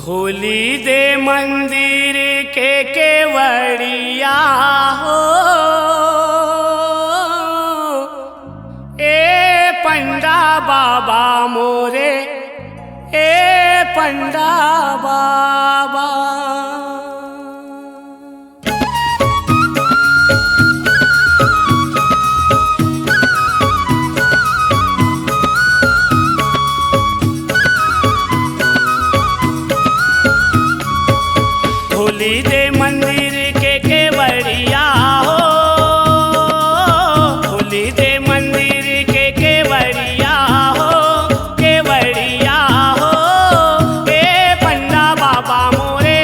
खोली दे मंदिर के केवड़िया हो, ए पंडा बाबा मोरे, ए पंडा बाबा। खोली दे मंदिर के केवड़िया हो, खोली दे मंदिर के केवड़िया हो, केवड़िया हो, ए पंडा बाबा मोरे,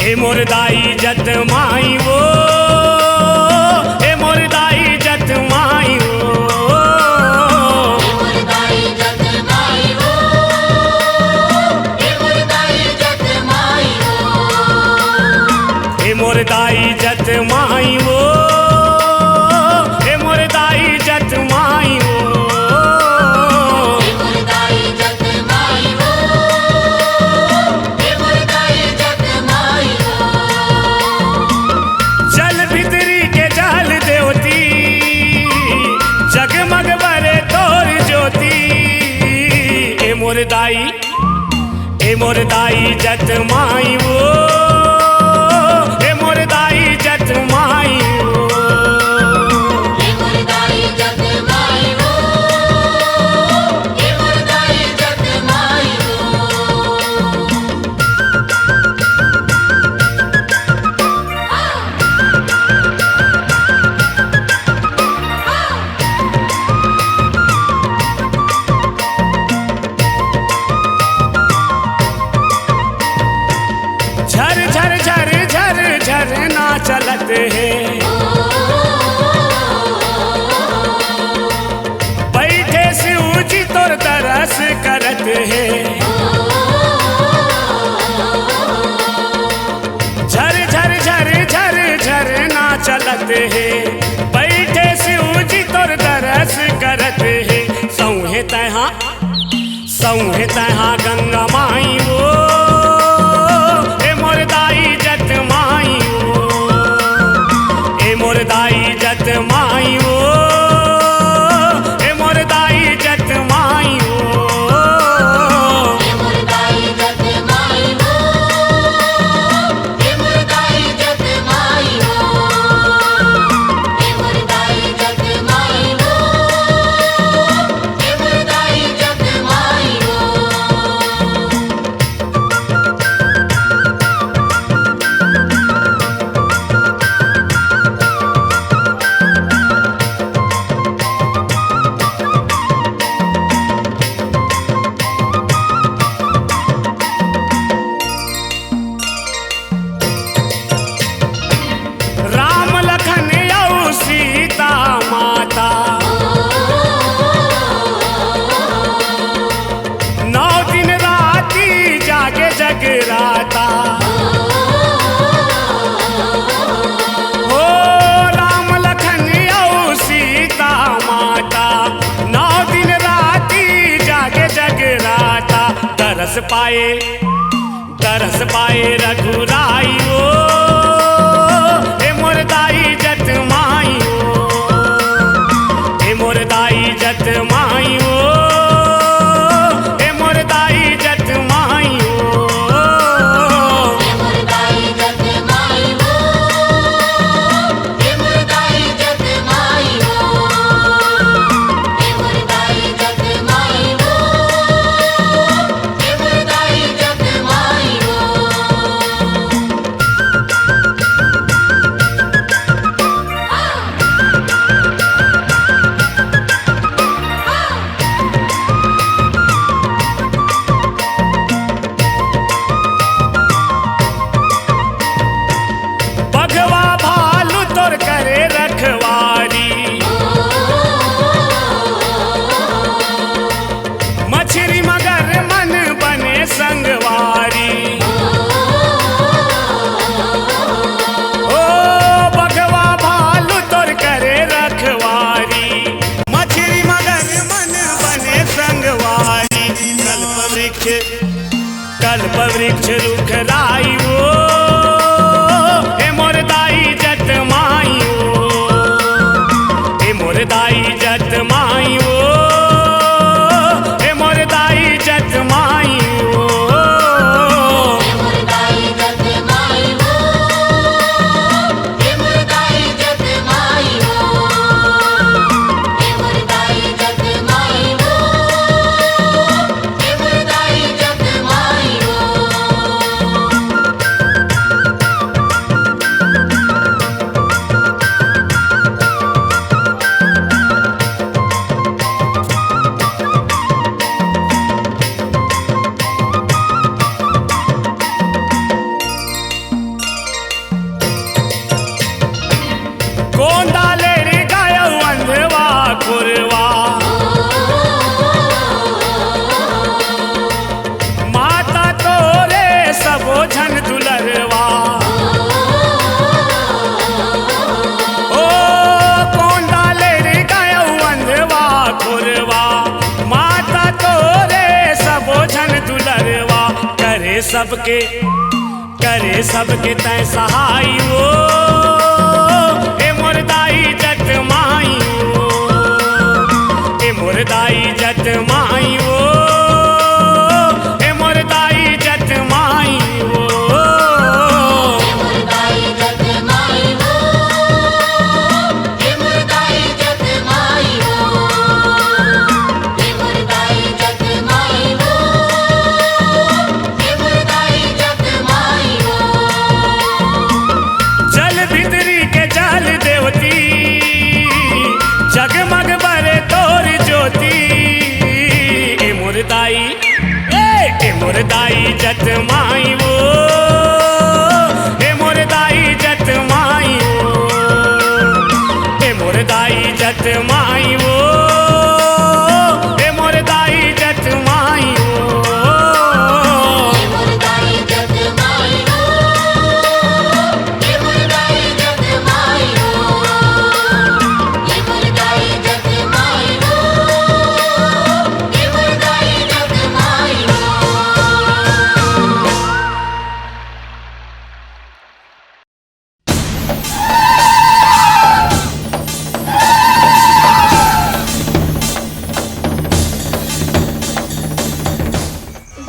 ए मोर दाई जत माई वो, ए मोर दाई जत माई वो, ए मोर दाई जत माई वो, ए मोर दाई जत माई वो, ए मोर दाई जत माई वो, ए मोर दाई जत माई वो, ए मोर दाई जत माई वो, ए मोर दाई जत माई वो। जल भितरी के जल देवती, जगमग बरे तोर ज्योति, ए मोर दाई, ए मोर दाई जत माई वो, ए मोर दाई जत माई वो, ए मोर दाई जत माई वो, ए मोर दाई जत माई झर झर झर झर झरना चलत है, बैठे शिव जी तोर तरस करत है, झर झर झर झर झरना चलत है, बैठे शिव जी तोर तरस करत है, सौहे तहाँ गंगा माई वो, ए मोर दाई जत माई वो, ए मोर दाई जत माई वो, ए मोर दाई जत माई वो, ए मोर दाई जत माई वो, ए मोर दाई जत माई वो, ए मोर दाई जत माई वो, ए मोर दाई जत माई वो। राम लखन औ सीता माता, 9 दिन राती जागे जगराता, ओ राम लखन औ सीता माता, 9 दिन राती जागे जगराता, तरस पाए रघुराई वो, ए मोर दाई जत माई वो, ए मोर दाई जत माई वो, ए मोर दाई जत माई वो, ए मोर दाई जत माई वो, ए मोर दाई जत माई वो, ए मोर दाई जत माई वो, ए मोर दाई जत माई वो। बघवा भालू तोर करे रखवारी, मछली मगर मन बने संगवारी, ओ बघवा भालू तोर करे रखवारी, मछली मगर मन बने संगवारी, कल्प वृक्ष रुख राई वो, ए मोर दाई जत माई वो, ए मोर दाई जत माई वो, ए मोर दाई जत माई वो, ए मोर दाई जत माई वो, ए मोर दाई जत माई वो, ए मोर दाई जत माई वो, ए मोर दाई जत माई वो। गोंदा ले रे गायो अंधवा खुरवा माता तोरे सबो झन दुलरवा ओ गोंदा ले रे गायो अंधवा खुरवा माता तोरे सबो झन दुलरवा करे सबके तय सहाय ओ ए मोर दाई जत माई ओ ए मोर दाई जत माई ओ ए मोर दाई जत माई ओ हे मुर्दाई जग माई हो हे मुर्दाई जग माई हो हे मुर्दाई जग माई हो हे मुर्दाई जग माई हो जल भितरी के जल देवती जगमग बरे तोर ज्योति ए मुर्दाई ए मुर्दाई जत माई वो ए मुर्दाई जत माई वो ए मुर्दाई जत माई वो ए मुर्दाई जत माई वो हे मुर्दाई जग माई हो हे मुर्दाई जग माई हो हे मुर्दाई जग माई हो हे मुर्दाई जग माई हो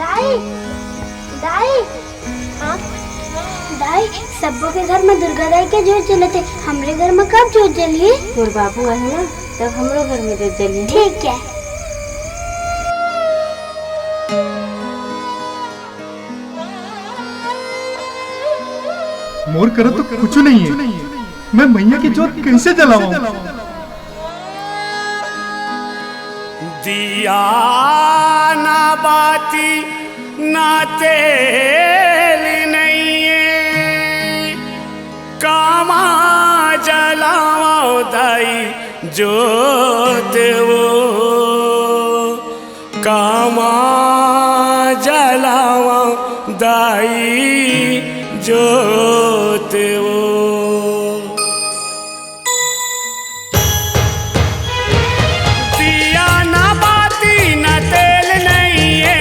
दाई दाई हाँ दाई सबों के घर में दुर्गा दाई के जोत जले थे हमरे घर में कब जोत जली तोर बाबू है ना तब हमरो घर में जोत जली है। ठीक है मोर करो तो कुछ नहीं है। मैं मैया की जोत कैसे जलाऊं? दिया ना बाती ना तेल नहीं है कामा जलाओ दाई जोत वो कामा जलाओ दाई जोत वो दिया ना बाती न तेल नहीं है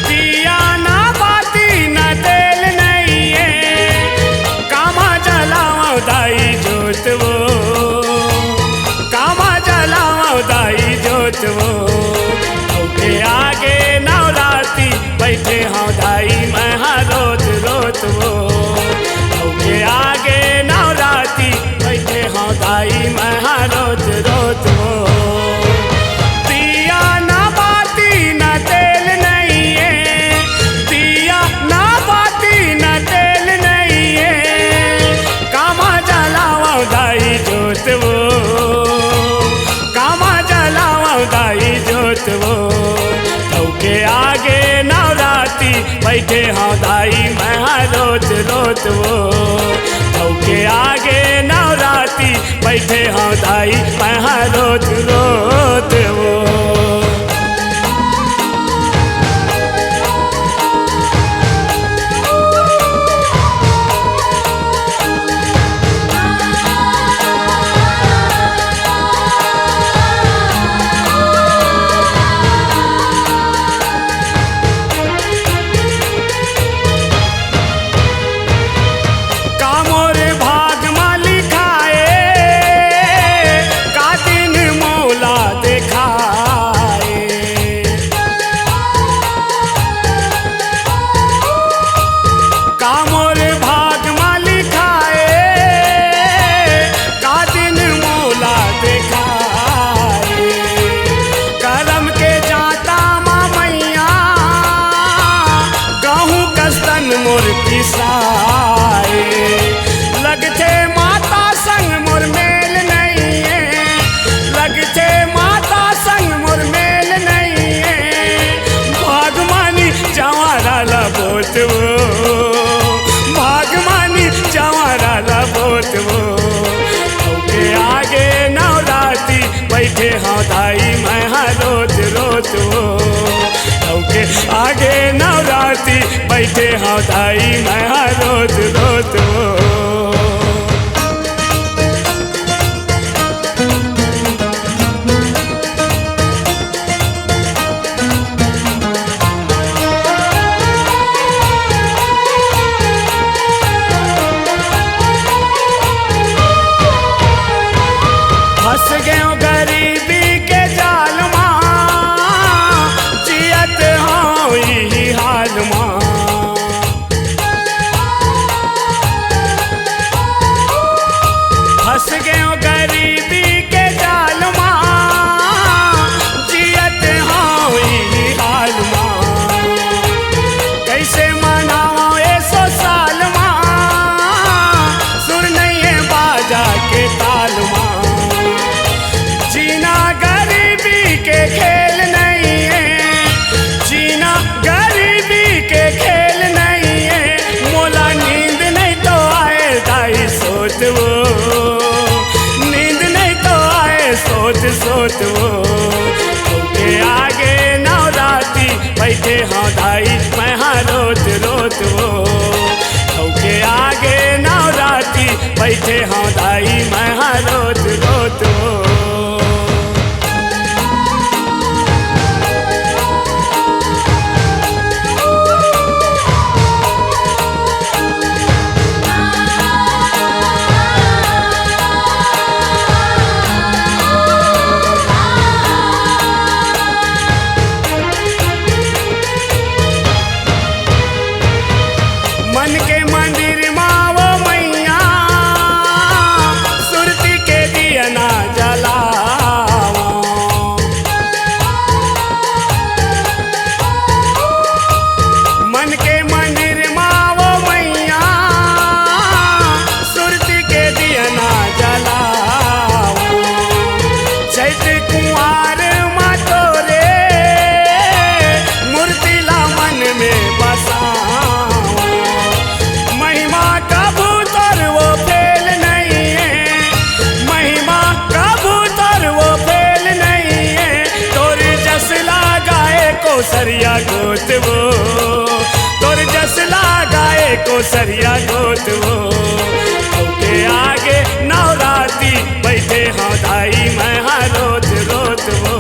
दिया ना बाती न तेल नहीं है कामा जलाओ दाई जोत वो कामा जलाओ दाई जोत वो ओके आगे नवराती बैठे हाँ दाई मैं हाँ रोत रोत वो ओके आगे नवराती बैठे हाँ दाई मैं हाँ रोत रोत वो दिया ना बाती न तेल नहीं है दिया ना बाती न तेल नहीं है कामा जलाओ दाई जोत वो कामा जलाओ दाई जोत वो के आगे नवराती बैठे हाँ दाई मैं हाँ रोत रोत वो के आगे नवराती बैठे हाँ दाई मैं हाँ रोत रोत वो कामोर भाग मा लिखाए हाँ दाई मैं हाँ रोत रोत वो के आगे नवराती बैठे हाँ दाई मैं हाँ रोत रोत वो। फंस गयो गरीबी के जाल माँ जियत हाँ यही हाल माँ। फंस गयो गरीबी के जाल माँ जियत हाँ यही हाल माँ। कैसे मनाओ 100 साल माँ सुर नहीं है बाजा के ताल माँ। जीना गरीबी के खेल नहीं है, जीना गरीबी के खेल नहीं है। मोला नींद नहीं तो आए दाई सोच वो, नींद नहीं तो आए सोच सोच वो। के आगे नवराती बैठे हाँ दाई मैं हाँ रोत रोत वो। के आगे नवराती बैठे हाँ दाई मैं हाँ रोत रोत वो। मन के मंदिर माँ वो मैया सुरती के दिया ना जलावा। मन के मंदिर माँ वो मैया सुरती के दिया ना जलावा। चैत कुंवार माँ तोरे मूर्ति ला मन में बसा। महिमा कबूतर वो फेल नहीं है, महिमा कबूतर वो फेल नहीं है। तोर जस लगाए को सरिया गोत वो, तोर जस लगाए को सरिया गोत वो। के आगे नवराती बैठे हाँ दाई मैं हाँ रोत रोत वो।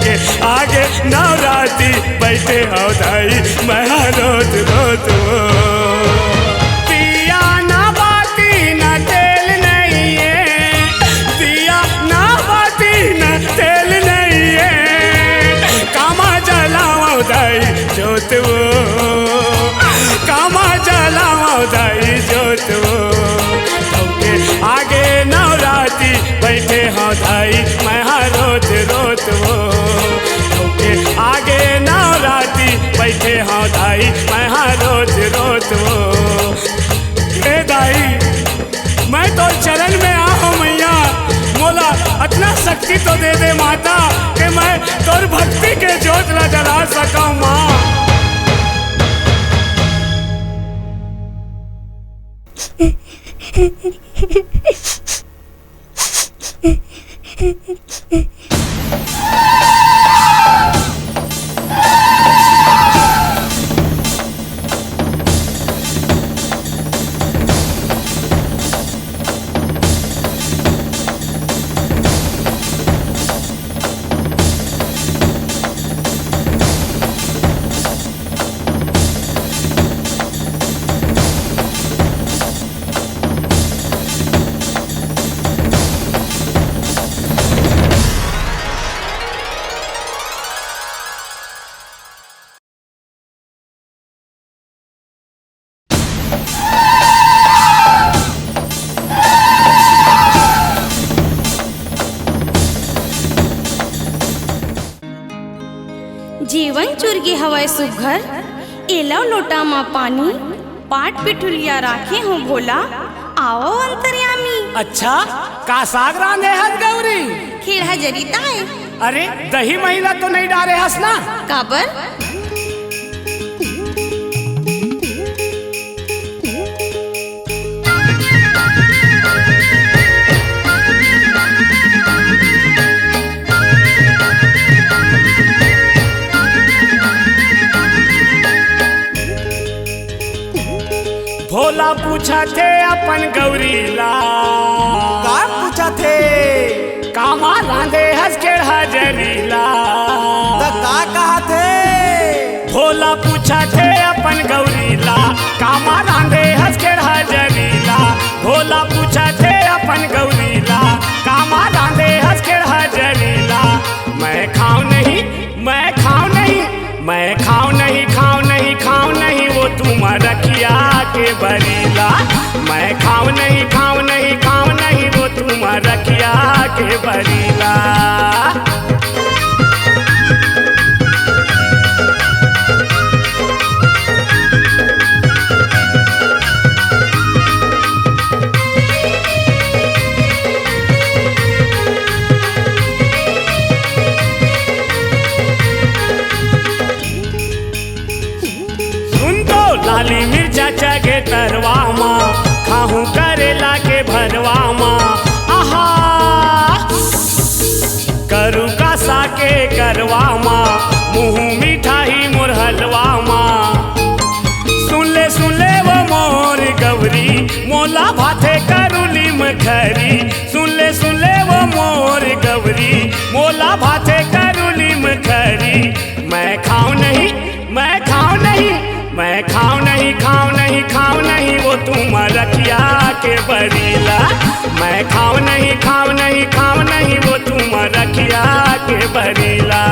के आगे नवराती बैठे हाँ दाई मैं हाँ रोत रोत वो। दिया ना बाती ना तेल नहीं है, दिया ना बाती ना तेल नहीं है। कामा जलाओ दाई जोत वो, कामा जलाओ दाई जोत वो। के आगे नवराती बैठे हाँ दाई मैं हाँ रोत रोत वो। के आगे नवराती बैठे हाँ दाई मैं हाँ रोत रोत वो। हे दाई मैं तो चरण में आओ मैया, मोला इतना शक्ति तो दे दे माता कि मैं तोर भक्ति के जोत ला जला सकूं माँ। जीवन चुरगी हवाए सुघर एलो लोटा मा पानी पाट पिठुलिया राखे हो भोला आओ अंतर्यामी। अच्छा का साग रांधे हस गौरी? खीर जरीता है। अरे दही महिला तो नहीं डारे हस ना? काबर पूछा थे अपन गौरीला का पूछा थे कामा रांधे हंस के हजरीला तो का कहा थे भोला पूछा थे अपन गौरीला कामा रांधे हंस के हजरीला भोला पूछा थे अपन गौरीला कामा रांधे हंस के हजरीला मैं खाऊं नहीं मैं खाऊं नहीं मैं खाऊं नहीं खाऊं नहीं खाऊं नहीं वो तुम रखिया के बरीला मैं खाऊं नहीं खाऊं नहीं खाऊं नहीं वो तुम रखिया के बरीला लाली मिर्चा चगे तरवा माँ खाहू करेला के भरवा माँ आहा करू का साके करवा माँ मुँह मिठाई मोर हलवा माँ सुन ले वो मोर गौरी मोला भाथे करुली मखरी सुन ले वो मोर गौरी मोला भाथे करुली मखरी मैं खाऊं नहीं मैं खाऊं नहीं मैं खाऊं नहीं खाऊं नहीं खाऊं नहीं वो तुम रखिया के बरीला मैं खाऊं नहीं खाऊं नहीं खाऊं नहीं वो तुम रखिया के बरीला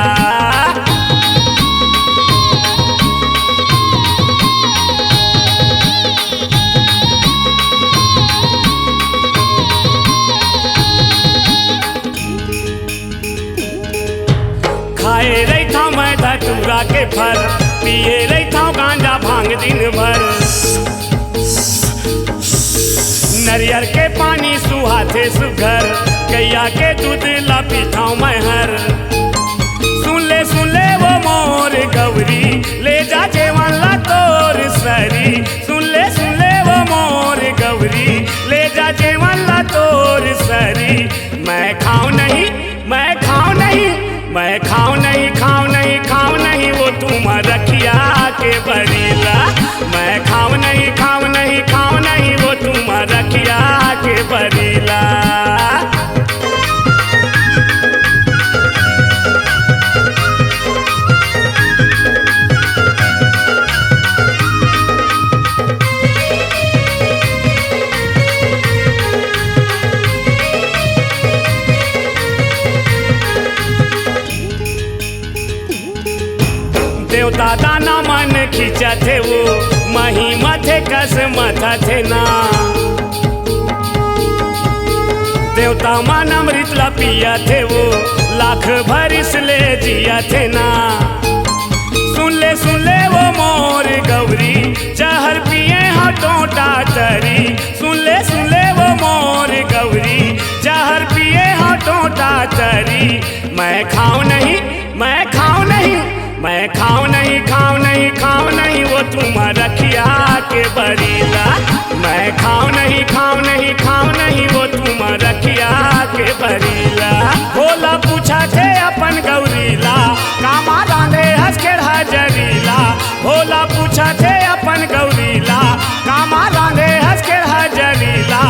खाए रही था मैं धतूरा के फल पिए रही था गांजा भांग दिन भर नरियर के पानी सुहाते सुघर गैया के दूध ला पीता मैं हर सुन ले वो मोर गौरी ले जा जेवन ला तोर सरी सुन ले वो मोर गौरी ले जा जेवन ला तोर सरी मैं खाऊं नहीं मैं खाऊं नहीं मैं खाऊं नहीं खाऊं नहीं खाऊं नहीं वो तुम रखिया के बरीला मैं खाऊं नहीं खाऊं नहीं खाऊं नहीं वो तुम रखिया के बरीला देवता दाना मन खींचा थे वो मही मथे कस मथा थे ना देवता मन अमृत ला पिया थे वो लाख भरिस ले जिया थे ना सुन ले वो मोर गौरी जहर पिए हाँ टोटा तरी सुन ले वो मोर गौरी जहर पिए हाँ टोटा तरी मैं खाऊं नहीं मैं खाऊं नहीं मैं खाऊं नहीं खाऊं नहीं खाऊं नहीं वो तुम रखिया के बरीला मैं खाऊं नहीं खाऊं नहीं खाऊं नहीं वो तुम रखिया के बरीला भोला पूछा थे अपन गौरीला कामा रांधे हंस के हजरीला भोला पूछा थे अपन गौरीला कामा रांधे हंस के हजरीला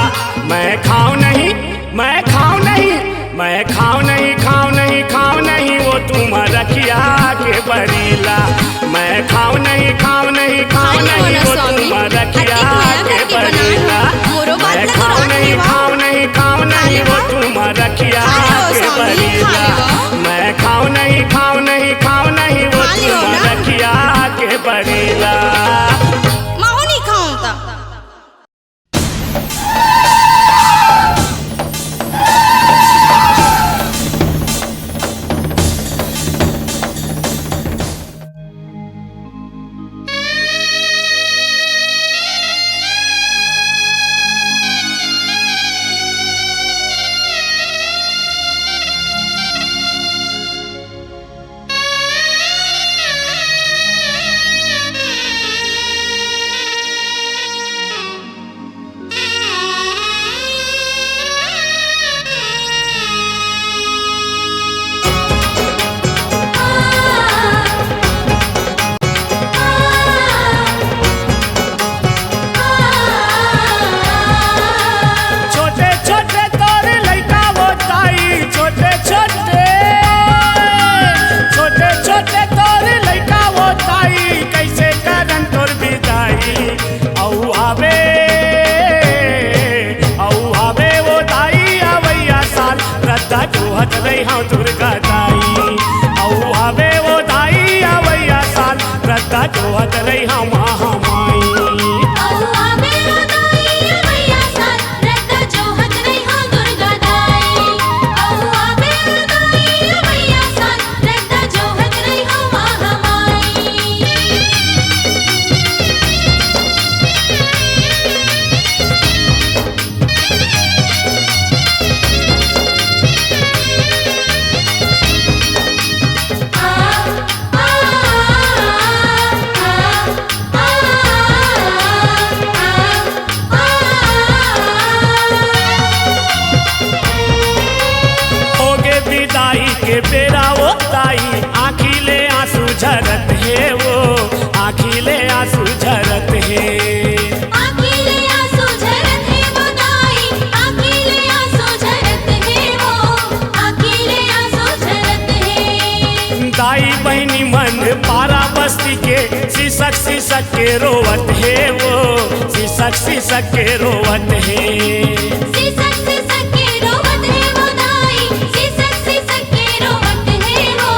मैं खाऊं नहीं मैं खाऊं नहीं मैं खाऊं नहीं खाऊं नहीं खाऊं नहीं वो तुम रखिया के बरीला मैं खाऊं नहीं खाऊं नहीं खाऊं नहीं वो तुम रखिया के बरीला मैं खाऊं नहीं खाऊं नहीं खाऊं नहीं वो तुम रखिया के बरीला मैं खाऊं नहीं खाऊं नहीं खाऊं नहीं वो तुम रखिया के बरीला माहौनी खाऊं ता रही हाँ दुर्गा दाई औ आवे वो दाई आवैया साल रद्दा जोहत रही हाँ महामाई औआ मेरो दाई अवैया साल रद्दा जोहत रही हाँ दुर्गा दाई औआ मेरो दाई अवैया साल रद्दा जोहत रही हाँ महामाई होगे विदाई के बेरा वो ताई आँखिले आंसू झरत है वो आँखिले आंसू झरत है आँखिले आंसू झरत है वो दाई आँखिले आंसू झरत है वो आँखिले आंसू झरत है दाई बहनी मन पारा बस्ती के सिसक के रोवत है वो सिसक के रोवत है सिसक के रोवत है वो दाई सिसक के रोवत है वो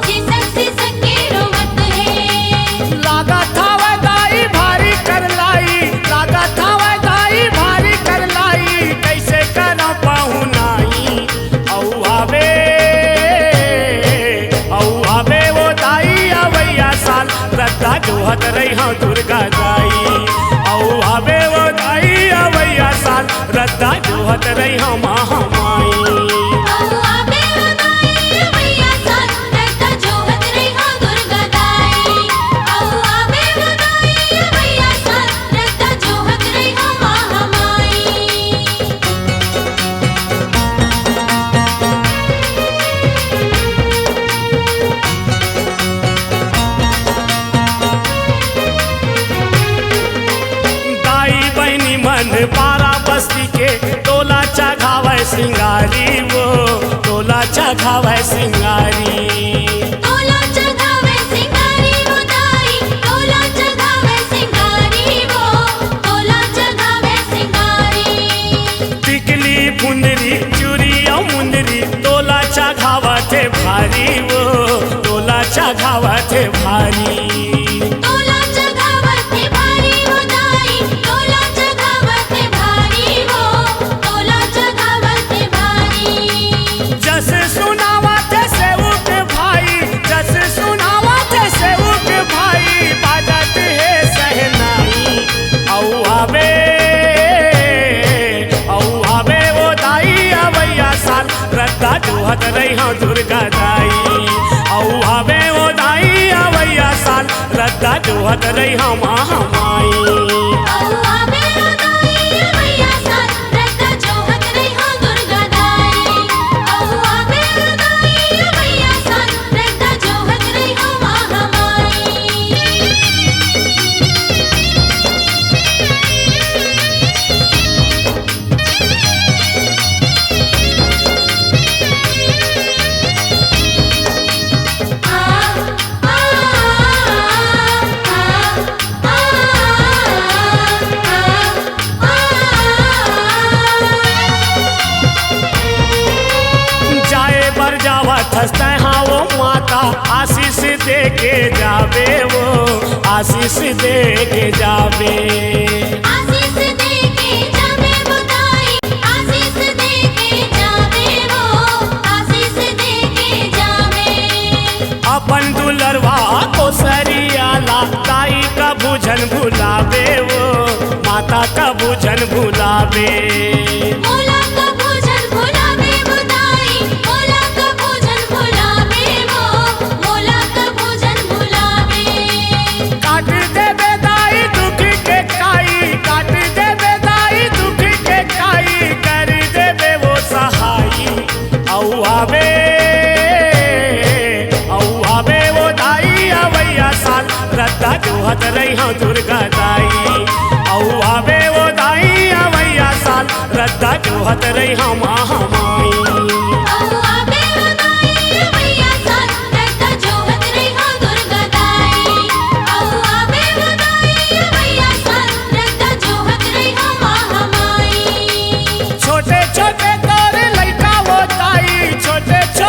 सिसक के रोवत है लागत हवा दाई भारी कर लाई लागत हवा दाई भारी कर लाई कैसे कर पाहुनाई औ आवे वो दाई आवैया साल रद्दा जोहत रही हाँ दुर्गा दाई औ आवे वो दाई आवैया साल रद्दा जोहत रही हाँ महामाई औआ मेरो दाई अवैया साल रद्दा जोहत रही हाँ दुर्गा दाई औआ मेरो दाई अवैया साल रद्दा जोहत रही हाँ महामाई दाई बहनी मन पारा बस्ती के टोला चघावे सिंगारी वो टोला चघावे सिंगारी तोला चघावे सिंगारी वो दाई तोला चघावे सिंगारी वो तोला चघावे सिंगारी टिकली फुंदरी चूड़ी और मुंदरी टोला चघावा थे भारी वो टोला चघावा थे भारी तोला चघावत है भारी वो दाई तोला चघावत है भारी वो तोला चघावत है भारी जस सुनावा थे सेवक भाई जस सुनावा थे सेवक भाई बाजत है सहनाई औ आवे वो दाई आवैया साल रद्दा जोहत रही हाँ दुर्गा दाई औ आवे वो दाई आवैया साल रद्दा जोहत रही हाँ महामाई औआ मेरो दाई अवैया साल रद्दा जोहत रही हाँ दुर्गा दाई औआ मेरो दाई अवैया साल रद्दा जोहत रही हाँ महामाई जाए बर जावा थसते हाँ वो माता आशीष दे के जावे वो आशीष दे के जावे आशीष दे के जावे वो दाई आशीष दे के जावे वो आशीष दे के जावे अपन दुलरवा को सरियाला ताई का भुजन भुलावे वो माता का भुजन भुलावे मोला का भोजन भुलावे वो दाई मोला का भोजन भुलावे वो मोला का भोजन भुलावे काट दे बेदाई दुख के काई काट दे बेदाई दुख के काई कर दे बे वो सहाई औ आवे वो दाई आवैया साल रद्दा जोहत रही हाँ दुर्गा दाई औ आवे वो दाई आवैया साल रद्दा जोहत रही हाँ महामाई औआ मेरो दाई अवैया साल रद्दा जोहत रही हाँ दुर्गा दाई औआ मेरो दाई अवैया साल रद्दा जोहत रही हाँ महामाई छोटे छोटे तोर लइका वो ताई छोटे छोटे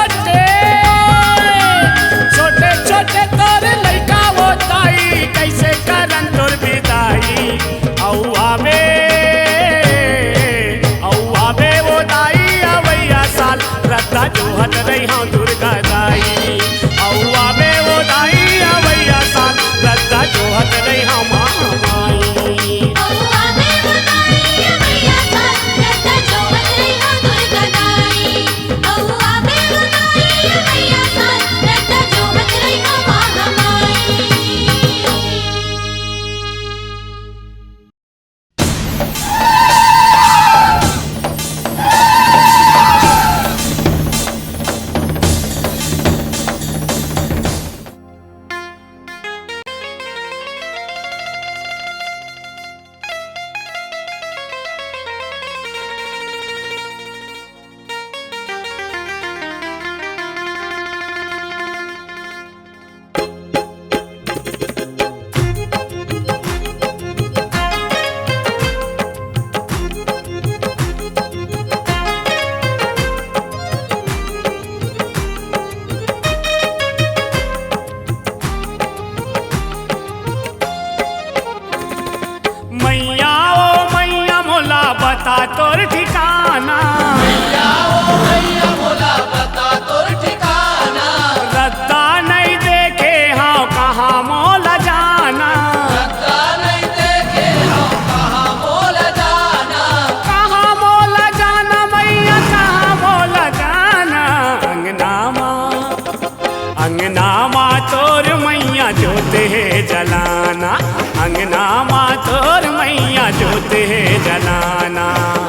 जलाना।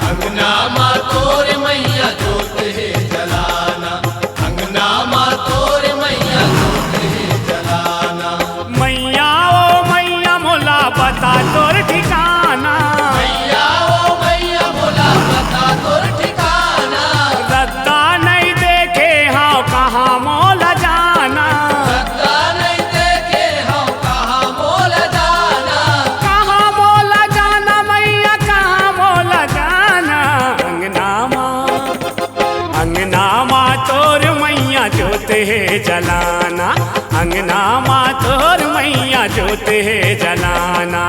अंगना माँ तोर मैया जोत है जलाना, अंगना माँ तोर मैया जोत है जलाना। मैया ओ मैया मोला बता तोर ठिकाना, मैया ओ मैया मोला बता तोर ठिकाना। रद्दा नहीं देखे हाँ कहाँ मोला जाना, रद्दा नहीं देखे हम कहाँ मोल जाना। कहाँ मोला जाना मैया कहाँ मोला जाना। अंगना माँ तोर मैया जोत है जलाना, अंगना माँ तोर मैया जोत है जलाना।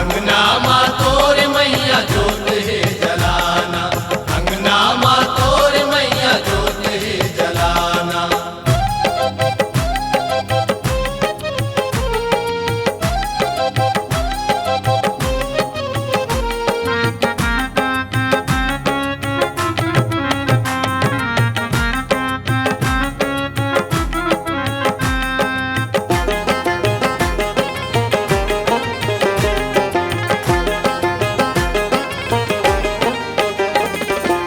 अंगना माँ तोर मैया जोत है जलाना, अंगना माँ तोर मैया जोत है जलाना।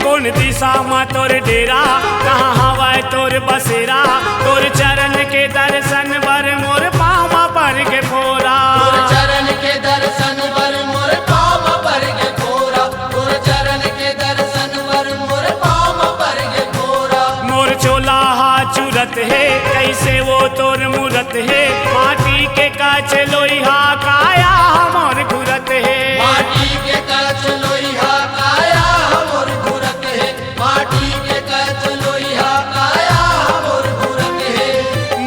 कौन दिशा माँ तोर डेरा, कहाँ हवा तोर बसेरा। तोर चरण के दर्शन बर मोर पावा पर के फोरा। तोर चरण के दर्शन वर मोर पाँव पर के फोरा, तोर चरण के दर्शन वर मोर पाँव पर के फोरा। मोर चोला चूरत है कैसे वो तोर मूरत है। माटी के काच लोहा काया मोर घुरत है। माटी के कच लोहिया काया मोर घुरत है, माटी के कच लोहिया काया मोर घुरत है।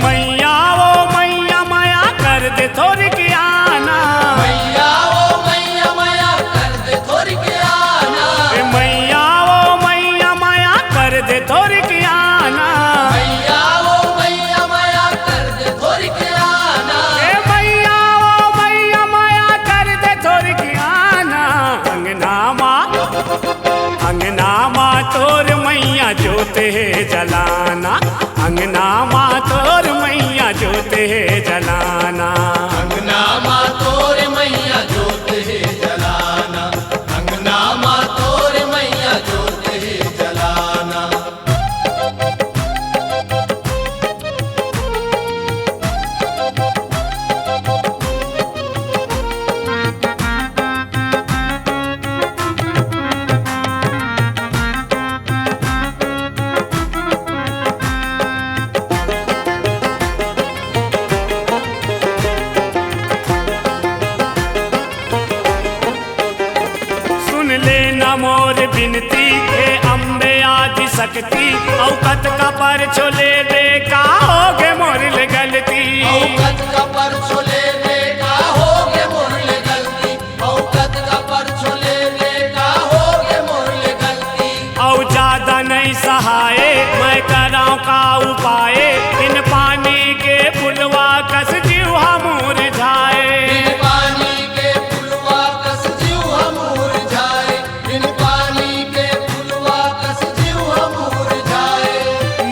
मैया ओ मैया माया कर दे थोर के आना, मैया ओ मैया माया कर दे थोड़ी के आना। मैया ओ मैया माया कर दे थोर के आना। मैया ओ मैया माया कर दे थोड़ी के आना। ए मैया ओ मैया माया कर दे थोर के आना। अंगना माँ तोर मैया जोत है जलाना, अंगना माँ तोर मैया जोत है जलाना। अंगना माँ तोर मैया जोत है जलाना, अंगना माँ तोर मैया जोत है जलाना। सुन ले न मोर बिनती हे अम्बे आदि शक्ति। औकत का पर छोले बेका होगे मोर ले गलती। औकत का पर छोले बेटा होगे मोर ले गलती, औकत का पर छोले बेटा होगे मोर ले गलती। औ ज्यादा नहीं सहाय मैं कराऊं का उपाय। इन पानी के पुलवा कस जीवा मोर जाए। बिन पानी के पुलवा कस जीव हमूर जाए, बिन पानी के पुलवा कस जीव हमूर जाए।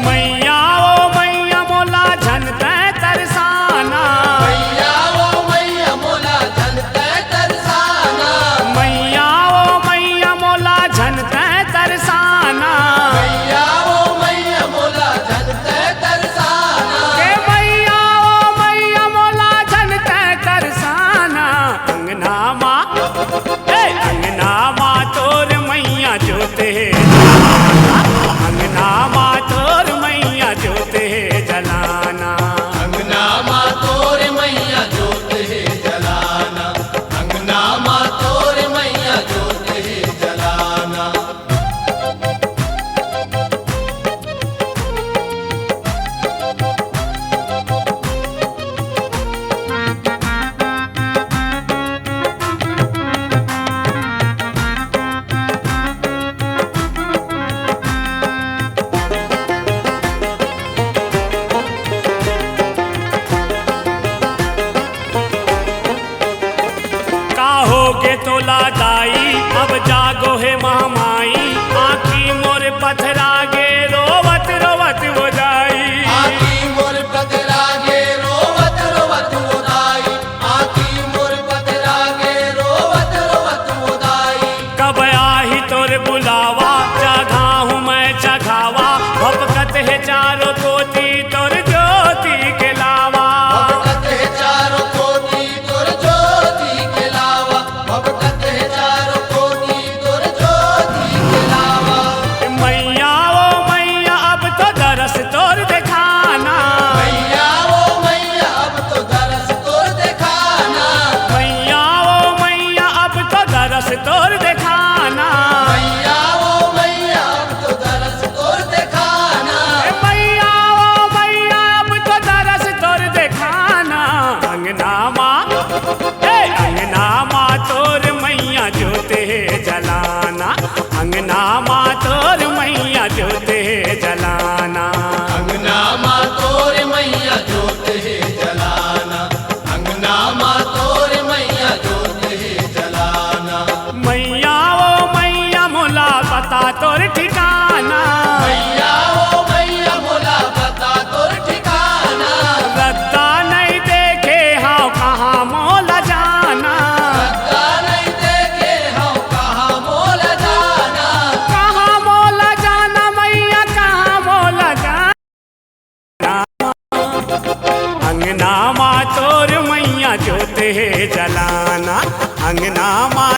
मैया ओ मैया मोला झन तै तरसाना, मैया ओ मैया मोला धन तै तरसाना। मैया ओ मैया मोला झन तै तरसाना। मैया ओ मैया मोला धन तै तरसाना। के मैया ओ मैया मोला झन तै तरसाना। अंगना माँ तोर मैया जोते है जलाना, अंगना माँ तोर मैया जोते है जलाना। अंगना माँ तोर मैया जोत है जलाना, अंगना माँ तोर मैया जोत है जलाना। के तोला दाई अब जागो है महामाई आखी मोर पथरा गे रोवत रोवत हो जाई आखी मोर पथरागे रोवत रोवत उदाई, आखी मोर पथरागे रोवत रोवत उदाई। कब चारों कोटि तोर ज्योति के लावा भगत है चारों कोटि तोर ज्योति के लावा भगत है चारों कोटि तोर ज्योति के लावा मैया ओ मैया अब तो दरस तोर दिखाना मैया ओ मैया अब तो दरस तोर दिखाना मैया ओ मैया अब तो दरस तोर दिखाना मैया ओ मैया अब तो दरस तोर दिखाना मैया ओ मैया अब तो दरस तोर दिखाना अंगना माँ अंगना माँ तोर मैया जोते जलाना अंगना माँ तोर मैया जोते जलाना अंगना माँ तोर मैया जोत है जलाना अंगना माँ तोर मैया जोत है जलाना मैया ओ मैया मोला पता तोर ठिकाना मैया ओ मैया मोला बता तोर ठिकाना रद्दा नहीं देखे हाँ कहाँ मोला जाना रद्दा नहीं देखे हम कहाँ मोल जाना कहाँ मोला जाना मैया कहाँ मोला जाना अंगना माँ तोर मैया जोते जलाना अंगना माँ